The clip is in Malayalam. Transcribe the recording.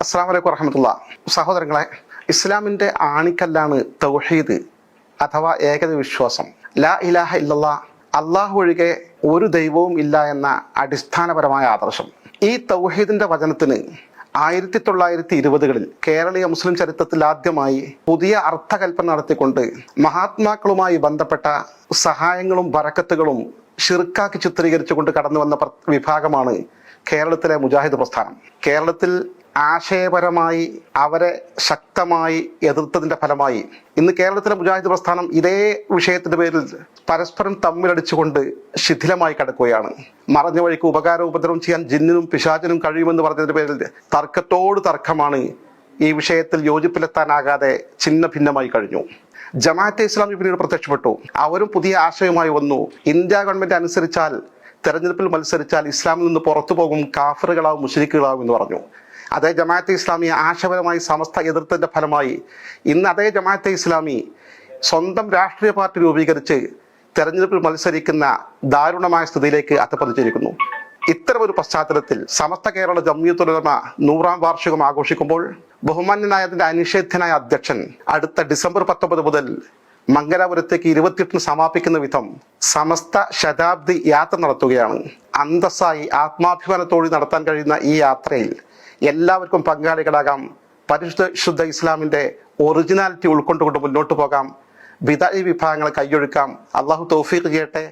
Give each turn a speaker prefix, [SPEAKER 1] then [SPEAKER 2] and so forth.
[SPEAKER 1] അസ്സലാമു അലൈക്കും വറഹ്മത്തുള്ളാ. സഹോദരങ്ങളെ, ഇസ്ലാമിൻ്റെ ആണിക്കല്ലാണ് തൗഹീദ് അഥവാ ഏകദൈവ വിശ്വാസം. ലാ ഇലാഹ ഇല്ലല്ലാ, അള്ളാഹു ഒഴികെ ഒരു ദൈവവും ഇല്ല എന്ന അടിസ്ഥാനപരമായ ആദർശം. ഈ തൗഹീദിന്റെ വചനത്തിന് 1920-കളിൽ കേരളീയ മുസ്ലിം ചരിത്രത്തിൽ ആദ്യമായി പുതിയ അർത്ഥകൽപ്പന നടത്തിക്കൊണ്ട് മഹാത്മാക്കളുമായി ബന്ധപ്പെട്ട സഹായങ്ങളും ബറക്കത്തുകളും ഷിർക്കാക്കി ചിത്രീകരിച്ചുകൊണ്ട് കടന്നു വന്ന വിഭാഗമാണ് കേരളത്തിലെ മുജാഹിദ് പ്രസ്ഥാനം. കേരളത്തിൽ ആശയപരമായി അവരെ ശക്തമായി എതിർത്തതിന്റെ ഫലമായി ഇന്ന് കേരളത്തിലെ മുജാഹിദ് പ്രസ്ഥാനം ഇതേ വിഷയത്തിന്റെ പേരിൽ പരസ്പരം തമ്മിലടിച്ചുകൊണ്ട് ശിഥിലമായി കിടക്കുകയാണ്. മറഞ്ഞ വഴിക്ക് ഉപകാരം ഉപദ്രവം ചെയ്യാൻ ജിന്നിനും പിശാചിനും കഴിയുമെന്ന് പറഞ്ഞതിന്റെ പേരിൽ തർക്കത്തോട് തർക്കമാണ്. ഈ വിഷയത്തിൽ യോജിപ്പിലെത്താനാകാതെ ഛിന്ന ഭിന്നമായി കഴിഞ്ഞു. ജമാഅത്തെ ഇസ്ലാമി പിന്നീട് പ്രത്യക്ഷപ്പെട്ടു. അവരും പുതിയ ആശയവുമായി വന്നു. ഇന്ത്യ ഗവൺമെന്റ് അനുസരിച്ചാൽ, തെരഞ്ഞെടുപ്പിൽ മത്സരിച്ചാൽ ഇസ്ലാമിൽ നിന്ന് പുറത്തു പോകും, കാഫറുകളാവും, മുശ്രിക്കുകളാവും എന്ന് പറഞ്ഞു. അതേ ജമാഅത്തെ ഇസ്ലാമി ആശയപരമായി സമസ്ത എതിർത്തതിന്റെ ഫലമായി ഇന്ന് അതേ ജമാഅത്തെ ഇസ്ലാമി സ്വന്തം രാഷ്ട്രീയ പാർട്ടി രൂപീകരിച്ച് തെരഞ്ഞെടുപ്പിൽ മത്സരിക്കുന്ന ദാരുണമായ സ്ഥിതിയിലേക്ക് അധപ്പതിച്ചിരിക്കുന്നു. ഇത്തരമൊരു പശ്ചാത്തലത്തിൽ സമസ്ത കേരള ജംഇയ്യത്തുൽ ഉലമ 100ാം വാർഷികം ആഘോഷിക്കുമ്പോൾ ബഹുമാന്യനായതിന്റെ അനിഷേധ്യനായ അധ്യക്ഷൻ അടുത്ത ഡിസംബർ 19 മുതൽ മംഗലാപുരത്തേക്ക് 28-ന് സമാപിക്കുന്ന വിധം സമസ്ത ശതാബ്ദി യാത്ര നടത്തുകയാണ്. അന്തസ്സായി ആത്മാഭിമാനത്തോടെ നടത്താൻ കഴിയുന്ന ഈ യാത്രയിൽ എല്ലാവർക്കും പങ്കാളികളാകാം. പരിശുദ്ധ ഇസ്ലാമിന്റെ ഒറിജിനാലിറ്റി ഉൾക്കൊണ്ടുകൊണ്ട് മുന്നോട്ട് പോകാം. ബിദഅ വിഭാഗങ്ങളെ കൈയൊഴുക്കാം. അള്ളാഹു തൗഫീഖ് ചെയ്യട്ടെ.